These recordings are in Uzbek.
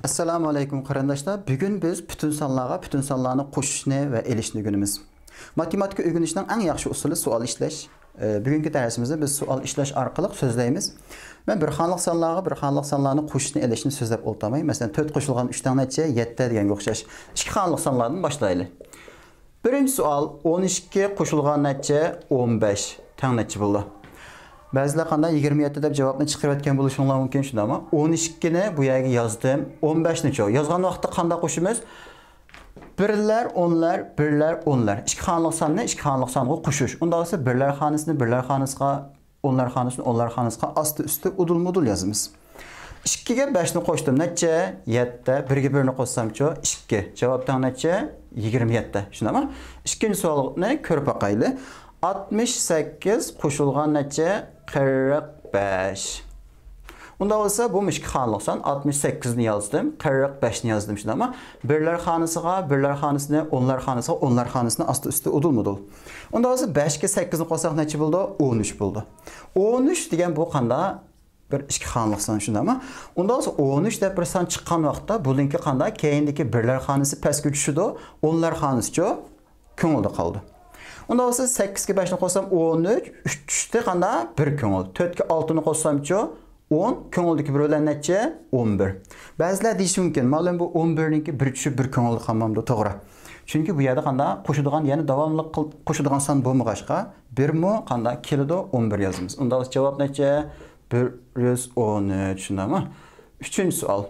Assalamu alaykum qarindoshlar. Bugun biz bütün sonlarni qo'shishni va elishni günimiz. Matematika o'rganishning eng yaxshi usuli savol ishlash. Bugungi darsimizda biz savol ishlash orqali so'zlaymiz. Men bir xonliq sonlarni qo'shishni elishni so'zlab o'tmay. Masalan, 4 qo'shilgan 3 dan necha 7 deganga o'xshash. Ikki xonliq sonlardan boshlaylik. Birinchi savol 12 qo'shilgan necha 15 tang necha bo'ldi? Ba'zilar qanday 27 deb javobni chiqarayotgan bo'lishinglar mumkin shunda, ammo 12 ni bu yerga yozdim. 15 ni yozgan vaqtda qanday qo'shimiz? Birlar, onlar, birlar, onlar. Ikki xonliq sonni ikki xonliq songa qo'shish. Unda esa birlar xonasini birlar xonasiga, onlar xonasini onlar xonasiga asti-usti udul-mudul yozamiz. 2 ga 5 ni qo'shdim. Necha? 7. 1 ga 1 ni qo'shsam-chi 2. Javobdan necha? 27. Shundami? Ikkinchi savolni ko'rib boqaylik. 68 qo'shilgan necha? 45. Unda olsa bu ikki xonliq son 68 ni yozdim, 45 ni yozdim shunda, ammo birlar xonasiga, birlar xonasini, onlar xonasiga, onlar xonasini asti-usti udul-mudul. Unda olsa 5 ga 8 ni qo'shsak necha bo'ldi? 13 bo'ldi. 13 degan bu qanday? Bir ikki xonliq son shunda, ammo unda olsa 13 deb bir son chiqqan vaqtda buninki qanday? Keyindagi birlar xonasi pastga tushdi, onlar xonasi-chi ko'ngilda qoldi. Unda olsa 8 ga 5 ni qo'shsam 13, 3 tushdi qanday? 1 ko'ngil. 4 ga 6 ni qo'shsam-chi 10, ko'ngildagi bir bilan necha? 11. Ba'zilar deyishi mumkin, ma'lum bu 11 ninki 1 tushib 1 ko'ngilda qolmamdi, to'g'ri. Chunki bu yerda qanday qo'shadigan, ya'ni davomli qo'shadigan son bo'lmag'achqa 1 mi qanday keladi? 11 yozamiz. Unda javob necha? 113, shundami? 3-savol.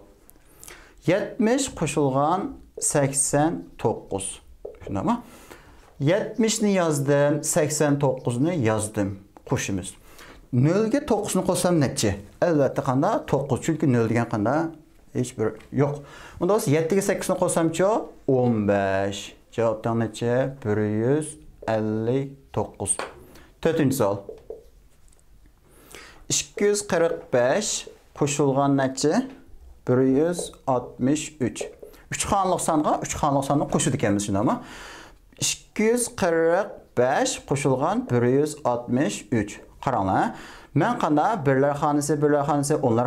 70 qo'shilgan 89. Shundami? 70 ni yozdim, 89 ni yozdim. Qo'shimiz. 0 ga 9 ni qo'shsam necha? Albatta qanday? 9, chunki 0 degan qanday? Hech bir yo'q. Unda 7 ga 8 ni qo'shsam-chi 15. Javobdan necha? 159. 4-savol. 245 qo'shilgan necha? 163. 3 xonliq songa 3 xonliq sonni qo'shib ekanmiz shunda, ammo 245 qo'shilgan 163. Qaranglar. Men qanday birlar xonasi, onlar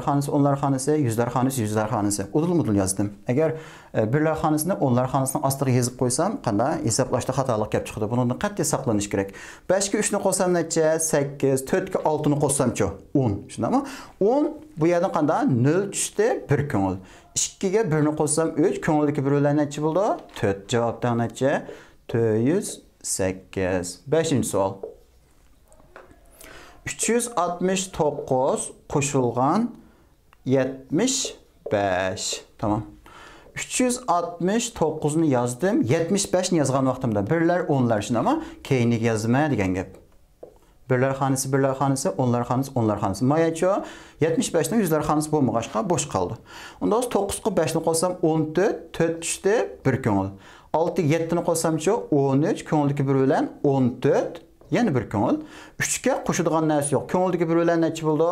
xonasi, yuzlar xonasi udul-mudul yozdim. Agar birlar xonasini onlar xonasining ostiga yozib qo'ysam, qanday hisoblashda xatolik kelib chiqadi. Bundan qat'iy saqlanish kerak. 5 ga 3 ni qo'shsam necha? 8, 4 ga 6 ni qo'shsam-chi 10. Shundami? 10 bu yerdan qanday? 0 tushdi, 1 ko'ngil. 2 ga 1 ni qo'shsam 3, ko'ngildagi bir bilan necha bo'ldi? 4. Javobdan necha? 408. 5-savol. 369 qo'shilgan 75. Tamam. 369 ni yozdim, 75 ni yozgan vaqtimda birlar, onlar shuni, ammo keyingi yozma degan gap. Birlar xonasi, onlar xonasi. Mayacho 75 ni yuzlar xonasi bo'lmag'achqa bo'sh qoldi. Unda 9 ga 5 ni qo'shsam 14, 4 tushdi, 1 ko'ngil. 6 ga 7 ni qo'shsam-chi 13, ko'ngildagi bir bilan 14. Yana bir ko'ngil. 3 ga qo'shadigan narsa yo'q. Ko'ngildagi bir bilan necha bo'ldi?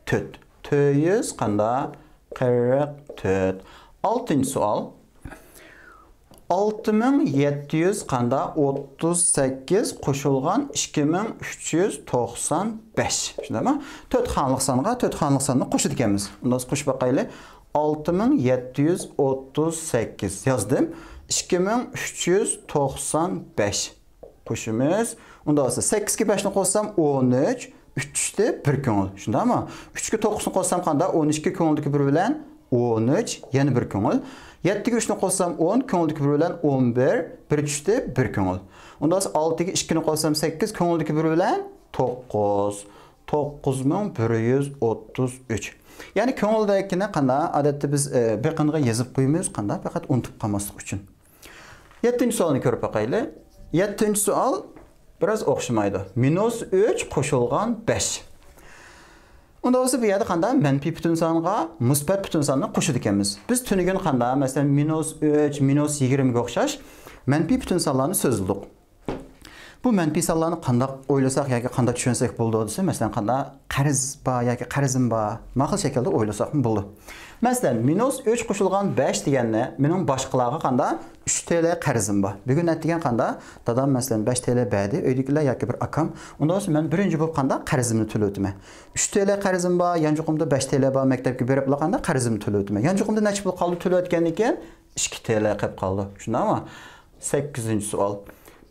4. 400 qanday? 44. 6-savol. 6700 qanday? 38 qo'shilgan 2395. Shundami? 4 xonliq songa 4 xonliq sonni qo'shib ekanmiz. Unda qo'shib boqaylik. 6738 yozdim. 2395 qo'shimiz. Unda olsa 8 ga 5 ni qo'shsam 13, 3 tushdi, 1 ko'ngil. Shundami? 3 ga 9 ni qo'shsam qanday? 12 ko'ngildagi bir bilan 13, yana 1 ko'ngil. 7 ga 3 ni qo'shsam 10, ko'ngildagi bir bilan 11, 1 tushdi, 1 ko'ngil. Unda 6 ga 2 ni qo'shsam 8, ko'ngildagi bir bilan 9. 9133. Ya'ni ko'ngildagini qanday? Odatda biz bir qanday yozib qo'yamiz, qanday? Faqat unutib qolmaslik uchun. 7-savolni ko'rib boqaylik. 7-savol biraz o'xshamaydi. -3 qo'shilgan 5. Unda o'zi bu yerda qanday? Manfiy butun songa musbat butun sonni qo'shib ekanmiz. Biz tunigun qanday? Masalan, -3, -20 ga o'xshash manfiy butun sonlarni so'zladik. Bu mənfi sonlarni qandaq o'ylasak yoki qandaq tushunsak bo'ldi desa, masalan, qandaq qarz bor yoki qarzim bor, ma'qul shaklda o'ylasak bo'ldi. Masalan, -3 qo'shilgan 5 deganni mening boshqalarga qandaq 3 TL qarzim bor. Bugun aytgan qandaq dadam masalan 5 TL berdi, uydagilar yoki bir akam. Unda bo'lsa men birinchi bo'lib qandaq qarzimni to'layman. 3 TL qarzim bor, yanjiqimda 5 TL bor, maktabga berib qandaq qarzimni to'layman. Yanjiqimda necha pul qoldi to'layotgandan keyin 2 TL qolib qoldi. Shundaymi? 8-savol.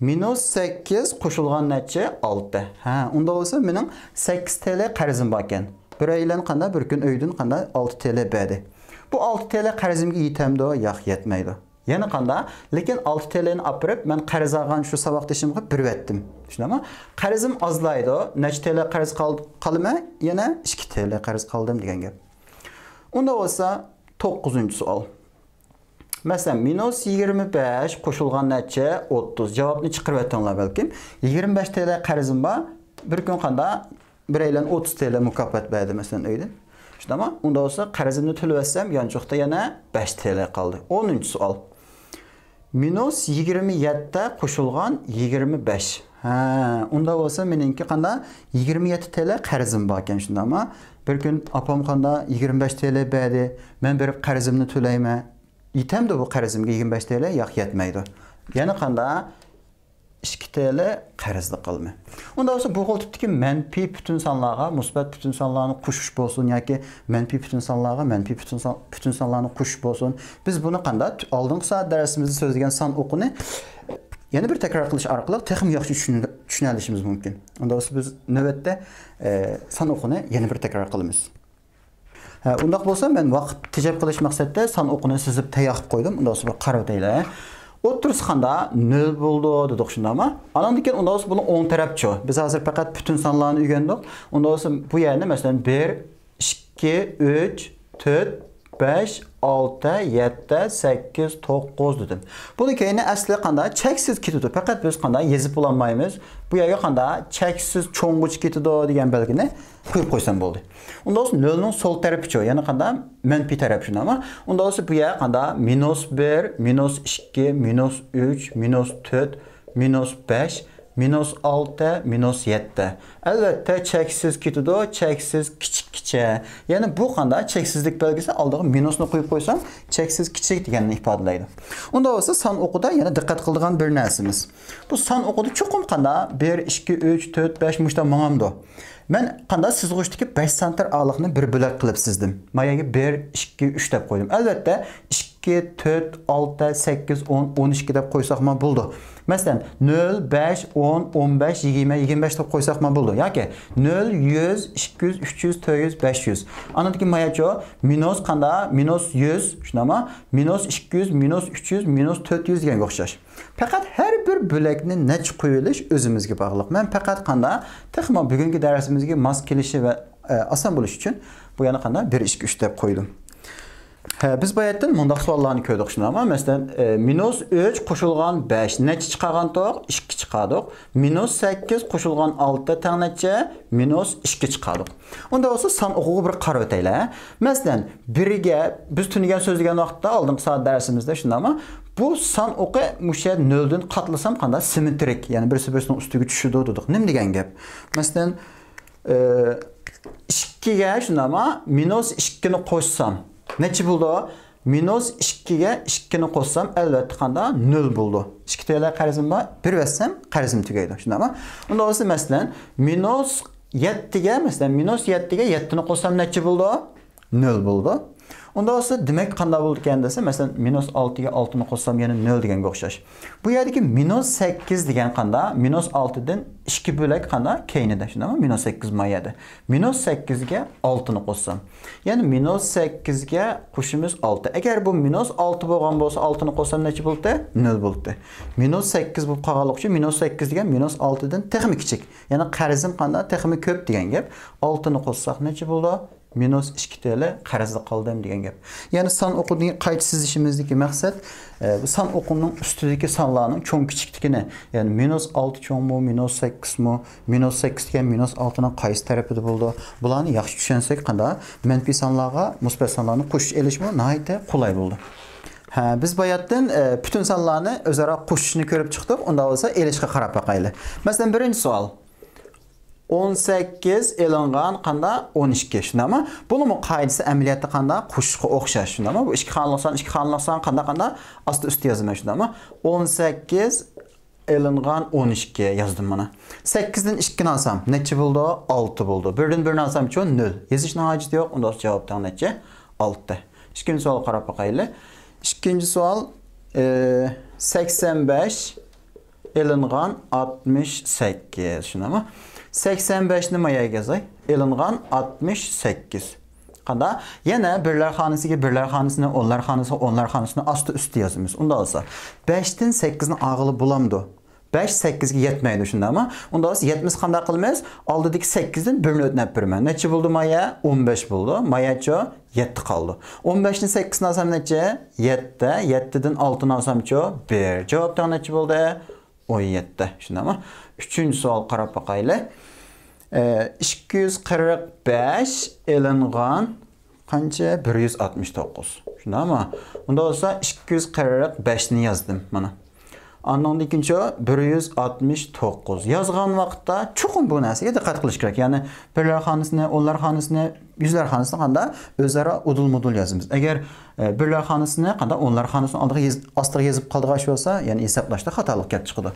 -8 qo'shilgan necha 6. Ha, unda bo'lsa mening 8 TL qarzim bor ekan. Bir aylan qanday bir kun uydan qanday 6 TL berdi. Bu 6 TL qarzimga yetamdi, yo'q yetmaydi. Yana qanday? Lekin 6 TL ni olib men qarz olgan shu saboqdashimga berib etdim. Tushunami? Qarzim ozlaydi. Necha TL qarz qolma? Yana 2 TL qarz qoldim degan gap. Unda bo'lsa 9-savol. Masalan, -25 qo'shilgan necha 30. Javobni chiqarib aytinglar balkim. 25 TL qarzim bor. Bir kun qanday bir aylan 30 TL mukofot berdi masalan uyda. Shundami? Unda bo'lsa qarzimni to'laysam, yanchoqda yana 5 TL qoldi. 10-savol. -27 qo'shilgan 25. Ha, unda bo'lsa meningki qanday 27 TL qarzim bor ekan, shundami? Bir kun opam qanday 25 TL berdi. Men berib qarzimni to'layman. Yetamdi bu qarzimga 25 TL, yo'q yetmaydi. Yana qanday 2 TL qarzli qilma. Unda bo'lsa bu xil tipdagi manfiy butun sonlarga musbat butun sonlarni qo'shish bo'lsin yoki manfiy butun sonlarga manfiy butun sonlarni qo'shish bo'lsin. Biz buni qanday oldingi soat darsimizda so'zlagan son o'qini yana bir takror qilish orqali texnik yaxshi tushuna olishimiz mumkin. Unda bo'lsa biz navbatda son o'qini yana bir takror qilamiz. Undaq bo'lsa men vaqt tejab qilish maqsadida son o'qini sizib tayyor qilib qo'ydim. Unda bo'lsa bir qarab o'taylar. O'ttirsa qanday 0 bo'ldi dedik shundami? Andan keyin unda bo'lsa buni 10 tarafchi. Biz hozir faqat butun sonlarni o'rgandik. Unda bo'lsa bu yerni masalan 1, 2, 3, 4, 5, 6, 7, 8, 9 dedim. Bunu keyin asli qanday cheksiz ketadi. Faqat biz qanday yezib olmaymiz. Bu yerga qanday cheksiz cho'ng'ich ketadi degan belgini qo'yib qo'ysam bo'ldi. Unda bo'lsa 0 ning sol tarafichi, ya'ni qanday manfiy taraf shundami? Unda bo'lsa bu yer qanday -1, -2, -3, -4, -5, -6, -7. Albatta cheksiz ketadi, cheksiz kichikcha. Ya'ni bu qanday cheksizlik belgisi oldiga minusni qo'yib qo'ysam, cheksiz kichik deganni ifodalaydi. Unda bo'lsa son o'qida yana diqqat qiladigan bir narsamiz. Bu son o'qida chuqur qanday 1, 2, 3, 4, 5 mushta mang'amdi. Men qanday sizg'ishdiki 5 sm og'liqni bir bo'lak qilib sizdim. Mayaga 1, 2, 3 deb qo'ydim. Albatta 2, 4, 6, 8, 10, 12 deb qo'ysak ham bo'ldi. Masalan 0, 5, 10, 15, 20, 25 deb qo'ysak ham bo'ldi. Yoki 0, 100, 200, 300, 400, 500. Anadagi mayacho minus qanday? -100, shunami? -200, -300, -400 degan o'xshash. Faqat har bir bo'lakni nech qo'yilish o'zimizga bog'liq. Men faqat qanday texmo bugungi darsimizga mos kelishi va oson bo'lish uchun bu yana qanday 1, 2, 3 deb qo'ydim. Biz bu yerdan mundaq savollarni ko'rdik shundami? Masalan, -3 qo'shilgan 5 necha chiqargan to'q? 2 chiqardik. -8 qo'shilgan 6 tang necha? -2 chiqardik. Unda bo'lsa son o'quvi bir qarab o'taylar. Masalan, 1ga biz tunigan so'zlagan vaqtda oldingi soat darsimizda shundami? Bu son o'qi musha 0 dan qatlasam qanday simmetrik, ya'ni birisi birisining ustiga tushadi dedik. Nim degan gap? Masalan, 2 ga shundami? -2 ni qo'shsam necha bo'ldi? -2 ga 2 ni qo'shsam albatta qanday 0 bo'ldi. 2 TL qarzim bor, bir versam qarzim tugaydi. Shundami? Unda bo'lsa masalan -7 ga masalan -7 ga 7 ni qo'shsam necha bo'ldi? 0 bo'ldi. Unda bo'lsa demak qanday bo'ldi ekan desa, masalan -6 ga 6 ni qo'shsam yana 0 deganga o'xshash. Bu yerdagi -8 degan qanday? -6 dan 2 bo'lak qanday? Keynida, shundami? -8 mayada. -8 ga 6 ni qo'shsam. Ya'ni -8 ga qo'shimiz 6. Agar bu -6 bo'lgan bo'lsa, 6 ni qo'shsam necha bo'ldi? 0 bo'ldi. -8 bo'lib qolganlik uchun -8 degan -6 dan texmi kichik. Ya'ni qarzim qanday? Texmi ko'p degan gap. 6 ni qo'shsak necha bo'ldi? -2 TL qarzli qoldim degan gap. Ya'ni son o'quvning qayta sizishimizdagi maqsad bu son o'quvining ustidagi sonlarning cho'ng kichikligini, ya'ni -6 cho'ngmi, -8mi, -8 degan -6 ning qaysi tarafida bo'ldi? Bularni yaxshi tushunsak qanday manfiy sonlarga musbat sonlarni qo'shib elishmi nihoyatda qulay bo'ldi. Biz bayatdan bütün sonlarni o'zaro qo'shishni ko'rib chiqdik. Unda bo'lsa elishga qarab boqaylik. Masalan, birinchi savol. 18 elingan qanda 12 shundami? Bunun qoidasi amaliyotda qanda qo'shishga o'xshash shundami? Bu ikki xonalik son qanda asti usti yozaman shundami? 18 elingan 12 yazdım mana. 8 dan 2 ni olsam necha bo'ldi? 6 bo'ldi. 1 dan 1 ni olsam-chi 0. Yozishning hojati yo'q. Unda javobdan necha? 6. İkinci savol qarab boqaylik. İkinci savol 85 elingan 68 shundami? 85 ni mayaga yozay. Elingan 68. Qanda yana birlar xonasiga birlar xonasini, onlar xonasiga onlar xonasini asti usti yozamiz. Unda olsa 5 dan 8 ni og'ilib bo'lamdi. 5 8 ga yetmaydi shundami? Unda olsa 70 qanday qilamiz? Oldidagi 8 dan 1 ni o'tnab beraman. Necha bo'ldi maya? 15 bo'ldi. Mayacho 7 qoldi. 15 ni 8 ni olsam necha? 7. 7 dan 6 ni olsamchi 1. Javobdan necha bo'ldi? 17. Shundami? 3-savol qarab boqaylik. 245 elingan qancha? 169. Shundami? Unda olsa 245 ni yozdim mana. Andan ikinci 169. Yazgan vaqtda çoxum bu narsaga diqqat qilish kerak. Ya'ni birlar xonasini, onlar xonasini, yüzlar xonasini qanda o'zaro udul-mudul yozamiz. Agar birlar xonasini qanda onlar xonasini ostiga yozib qoldigan bo'lsa, ya'ni hisoblashda xatolik kelib chiqadi.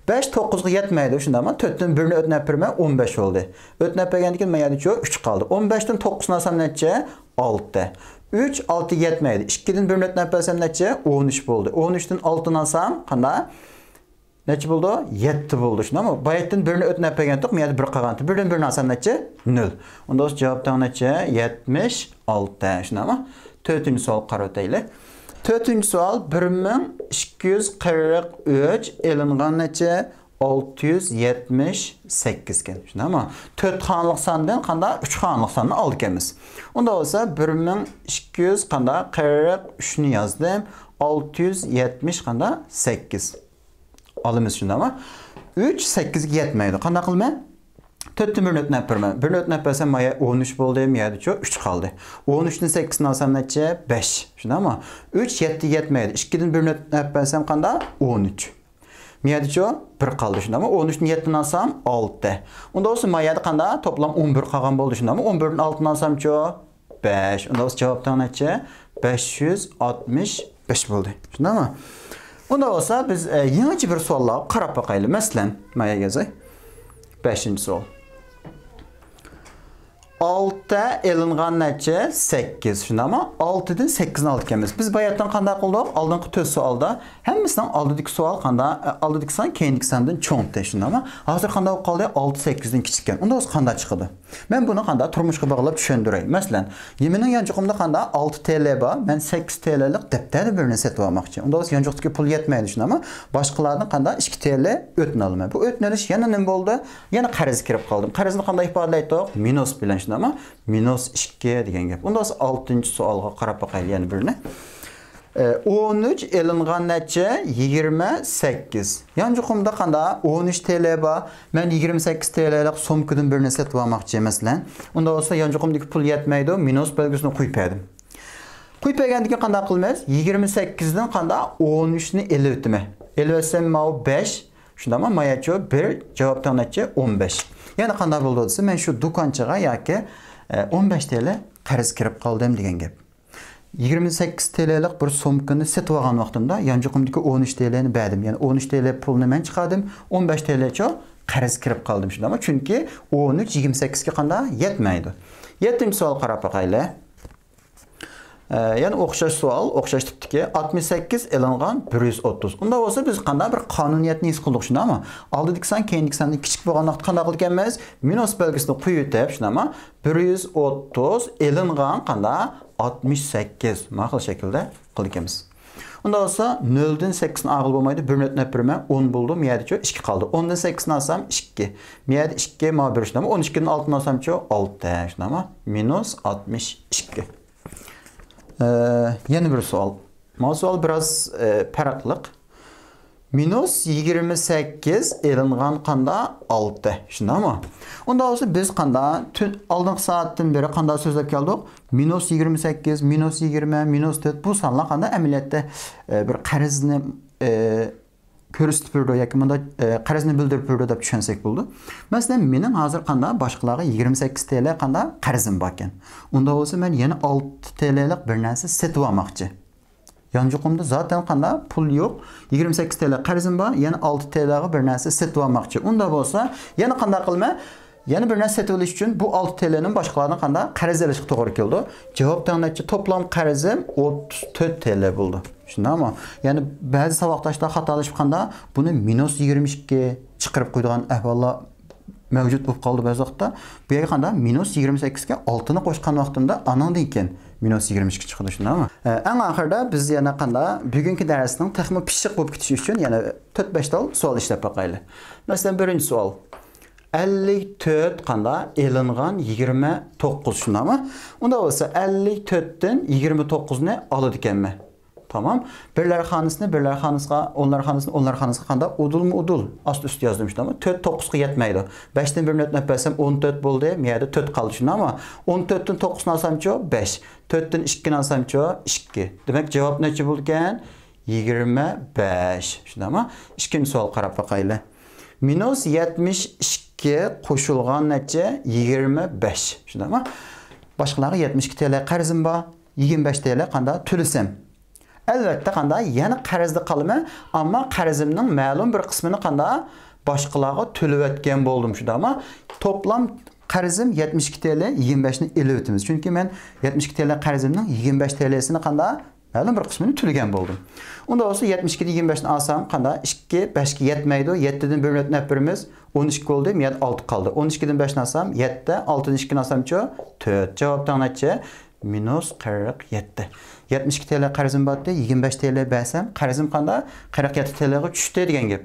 5 9 ga yetmaydi shundami? 4 dan 1 ni o'tnab berma 15 bo'ldi. O'tnab bergandan keyin mayadi 3 qoldi. 15 dan 9 ni olsam necha? 6. 3 6 yetmeydi. 2 dan 1 ni o'tnab bersam necha? 13 bo'ldi. 13 dan 6 ni olsam qanday? Necha bo'ldi? 7 bo'ldi. Shundami? Bayatdan 1 ni o'tnab bergandik, miyada 1 qolgandi. 1 dan 1 ni olsam necha? 0. Unda o'z javobdan necha? 76. Shundami? 4-savol qarab o'taylik. 4-savol 1243 elingan necha? 678 ekan. Shundami? 4 xonalik sondan qanda 3 xonalik sonni oldik emas. Unda bo'lsa 1200 qanda 43 ni yozdim. 670 qanda 8. Alimiz shundami? 3 8 ga yetmaydi. Qanday qilman? 4 dan 1 ni o'tnab berman. 1 ni o'tnab bersam maya 13 bo'ldi, miyada 3 qoldi. 13 dan 8 ni olsam necha? 5. Shundami? 3 7 yetmaydi. 2 dan 1 ni o'tnab bersam qanday? 13. Miyadicho 1 qoldi shundami? 13 ni 7 ni olsam 6. Unda o'sha mayada qanda toplam 11 qolgan bo'ldi shundami? 11 dan 6 ni olsamchi 5. Unda o'sha javobdan necha? 565 bo'ldi. Shundami? Unda bo'lsa biz yangi bir savolga qarab boqaylik. Masalan, maya yozay. 5-savol. 6 elingan necha? 8. Shundami? 6 dan 8 ni oldik emas. Biz bayatdan qanday qildik? Oldingi 4 savolda hammasidan oldidagi savol qanday? Oldidagi son keyingi sondan cho'ngdi, shundami? Hozir qanday bo'lib qoldi? 6 8 dan kichik ekan. Unda o'zi qanday chiqadi? Men buni qanday turmushga bog'lab tushundiray. Masalan, yemining yanchiqimda qanday 6 TL bor, men 8 TL'lik daftar birini sotib olmoqchi. Unda o'zi yanchiqdagi pul yetmaydi, shundami? Boshqalardan qanday 2 TL o'tni olaman. Bu o'tnilish yana nima bo'ldi? Yana qarz kirib qoldim. Qarzni qanday ifodalaydik? Minus bilan shundami? Minus 2 degan gap. Unda 6-savolga qarab boqaylik yana birini. 13 elingan necha? 28. Yanchiqimda qanday 13 TL bor. Men 28 TL'lik so'mkadan birini sotib olmoqchi emasman. Unda bo'lsa yanchiqimdagi pul yetmaydi, minus belgisini qo'yib berdim. Qo'yib bergandan keyin qanday qilamiz? 28 dan qanday 13 ni elib o'timi. Elib o'tsam mau 5. Shundami? Mayacho 1 javobdan necha? 15. Yana qanday bo'ldi desa, men shu do'konchaga yoki 15 TL qarz kirib qoldim degan gap. 28 TL'lik bir so'mkani sotib olgan vaqtimda yanchiqimdagi 13 TL ni berdim. Ya'ni 13 TL pulni men chiqardim, 15 TL'cha qarz kirib qoldim shundami? Chunki 13 28 ga qanday yetmaydi. 7-savol qarab boqaylik. Yani o'xshash savol, o'xshash tipdagi 68 elingan 130. Unda bo'lsa biz qanday bir qonuniyatni his qildik shundami? Oldidagi son, keyingi sondan kichik bo'lgan vaqt qanday qilganmiz? Minus belgisini qo'yib o'tib, shundami? 130 elingan qanday 68 ma'qul shaklda qilganmiz. Unda bo'lsa 0 dan 8 ni og'il bo'lmaydi. 1 ni o'tnab berman 10 bo'ldi, miyadicha 2 qoldi. 10 dan 8 ni olsam 2. Miyada 2 ma 1 shundami? 12 dan 6 ni olsamchi 6 shundami? Minus 62. Yeni bir savol. Bu savol biraz farqliq. minus 28 elingan qanda 6. Şundaqmi? Onda olsa biz qanda aldığın saatdan beri qanda sözlep keldik. Minus 28, minus 20, minus 4 bu sanlar qanda əməliyyatda bir qarzni körüstüp berdi yoki bunda qarzni bildirib berdi deb tushunsak bo'ldi. Masalan, mening hozir qanda boshqalarga 28 TL qanda qarzim bor ekan. Unda bo'lsa men yana 6 TL'lik bir narsa setib olmoqchi. Yancuqumda zaten qanda pul yo'q. 28 TL qarzim bor, yana 6 TL'ga bir narsa setib olmoqchi. Unda bo'lsa, yana qanday qilma? Yana bir narsa setib olish uchun bu 6 TL'nin boshqalardan qanda qarz olishga to'g'ri keldi. Javob taqdirchi toplam qarzim 34 TL bo'ldi. Shundaqmi? Ya'ni ba'zi saboqdoshlar xatolashib qanda buni minus 22 chiqarib qo'ygan ahvollar mavjud bo'lib qoldi ba'zi vaqtda. Bu yerga qanda minus 28 ga 6 ni qo'shgan vaqtimda anandan keyin minus 22 chiqdi shundaqmi? Eng oxirida biz yana qanda bugungi darsning texnik pishiq bo'lib ketishi uchun yana 4-5 tal savol ishlab boqaylik. Masalan, birinchi savol. 54 qanda elingan 29 shundaqmi? Unda bo'lsa 54 dan 29 ni oladi ekanmi? Tamam. Birler xonasiga, onlar xonasiga qanda udul ast üst yazdım şundaqmi? 4 9 ga yetmaydi. 5 dan 1 ni o'tib bersam 14 bo'ldi. Bu yerda 4 qoldi shundaqmi? 14 dan 9 ni olsamchi 5. 4 dan 2 ni olsamchi 2. Demak, javob necha bo'ldi ekan? 25. Shundaqmi? Ikkinchi savol qarab boqaylik. Minus 72 qo'shilgan necha 25. Shundaqmi? Boshqalarga 72 TL qarzim bor, 25 TL qanda to'lasam. Albatta qanda yana qarzda qolma, ammo qarzimning ma'lum bir qismini qanda boshqalarga to'lab o'tgan bo'ldim shundaqmi? Toplam qarzim 72 TL, 25 ni elib o'tamiz. Chunki men 72 TL qarzimning 25 TL'sini qanda ma'lum bir qismini to'lagan bo'ldim. Unda olsa 72 ni 25 ni olsam qanda 2 5 ga yetmaydi. 7 dan 1 o'tib birimiz 12 bo'ldi, men 6 qoldi. 12 dan 5 ni olsam 7, 6 dan 2 ni olsamchi 4. Javobdan necha? Minus 47. 72 TL qarzim botdi, 25 TL bersam, qarzim qanda 47 TL'ga tushdi degan gap.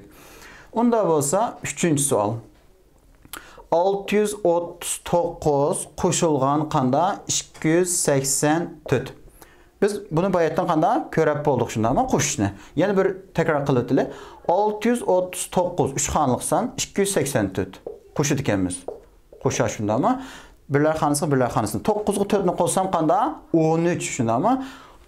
Unda bo'lsa, 3-savol. 639 qo'shilgan qanda 284. Biz buni bayatdan qanda ko'rib bo'ldik shundaqmi qo'shishni. Yana bir takror qilib o'tili. 639 3 xonalik son 284 qo'shib ekanmiz. Qo'sha shundaqmi? Birlar xonasiga 9 ga 4 ni qo'shsam qanda 13 shundaqmi?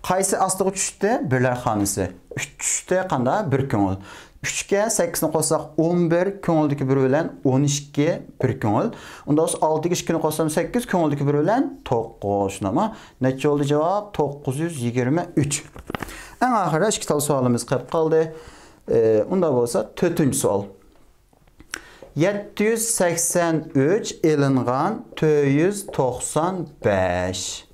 Qaysi astiga tushdi? Birlar xonasi. 3 tushdi qanda 1 ko'ngil. 3 ga 8 ni qo'shsak 11 ko'ngildagi 1 bilan 12 1 ko'ngil. Unda 6 ga 2 ni qo'shsam 8 ko'ngildagi 1 bilan 9 shundaqmi? Necha bo'ldi javob? 923. Eng oxirida ikki tal savolimiz qolib qoldi. Unda bo'lsa 4-savol. 783 elingan 495.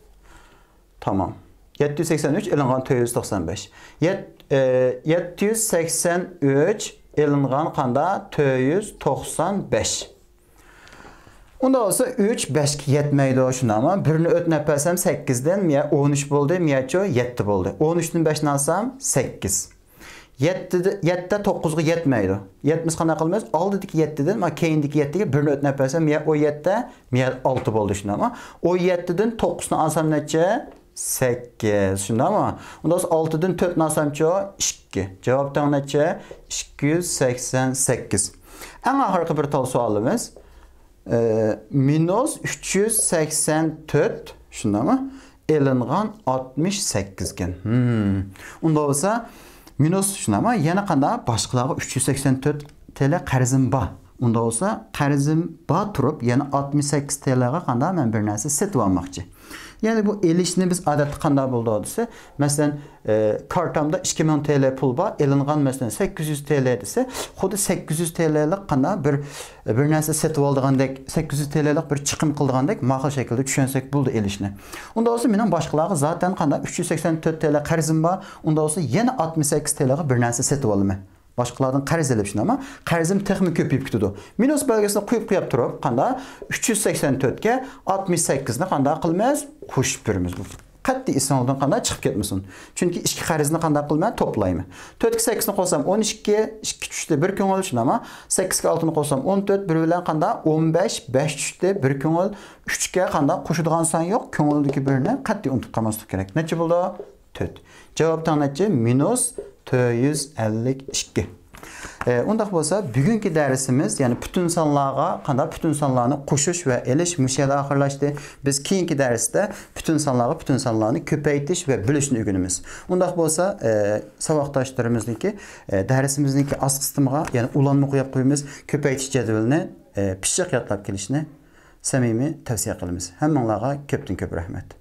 Tamam. 783 elingan 495. 783 elingan qanda 495. Unda olsa 3 5 ga yetmaydi shundaqmi? Birini o'tnab bersam 8 dan 13 bo'ldi, 7 bo'ldi. 13 dan 5 ni olsam 8. 7 9 ga yetmaydi. 70 qana qilmaymiz. Oldidagi 7 dan, men keyindagi 7 ga birini o'tnab bersam, o 7 6 bo'ldi shundaqmi? O 7 dan 9 ni olsam necha? 8 shundaqmi? Unda 6 dan 4 ni olsamchi 2. Javobdan necha? 288. Eng oxirgi bir tal savolimiz minus 384 shundaqmi? Elingan 68 ekan. Unda bo'lsa minus shunaqmi? Yana qanda boshqalarga 384 TL qarzim bor. Unda bo'lsa qarzim bor turib, yana 68 TL ga qanda men bir narsa setib olmoqchi. Yani bu elishni biz odatda qanday bo'ldi desa, masalan, kartamda 2000 TL pul bor, elingan masalan 800 TL desa, xuddi 800 TL'lik qanday bir narsa setib oldigandek, 800 TL'lik bir chiqim qildigandek ma'qul shaklda tushunsak bo'ldi elishni. Unda olsa mening boshqalarga zaten qanday 384 TL qarzim bor, unda olsa yana 68 TL ga bir narsa setib olaman. Başqalardan qarz elib shunama, qarzim texnik ko'payib ketdi. Minus belgisini qo'yib turib, qanda 384 ga 68 ni qanda qilmaymiz, qo'shib beramiz bu. Qat'iy isondan qanda chiqib ketmasin. Chunki ikki qarzni qanda qilmay to'playman. 4 ga 8 ni qo'shsam 12, 2 tushdi 1 ko'ngil shunama, 8 ga 6 ni qo'shsam 14, 1 bilan qanda 15, 5 tushdi 1 ko'ngil, 3 ga qanda qo'shadigan son yo'q, ko'ngildagi birini qat'iy unutib qolmaslik kerak. Necha bo'ldi? 4. Javobdan necha? Minus 452. Undaq bolsa, bugünkü dərsimiz, yəni bütün sonlarga qandaq bütün sonlarni qo'shish va elish müşədə axırlaşdı. Biz keyinki dərsdə bütün sonlarni köpəytiş və bölüşni öyrənimiz. Undaq bolsa, savaqdaşlarımızniki dərsimizniki az qismiga, yəni ulanma qoyub qoyumuz, köpəytiş cədvəlini pishiq yodlab kelishni samimiy tavsiya qilamiz. Hammalarga ko'pdan ko'p rahmat.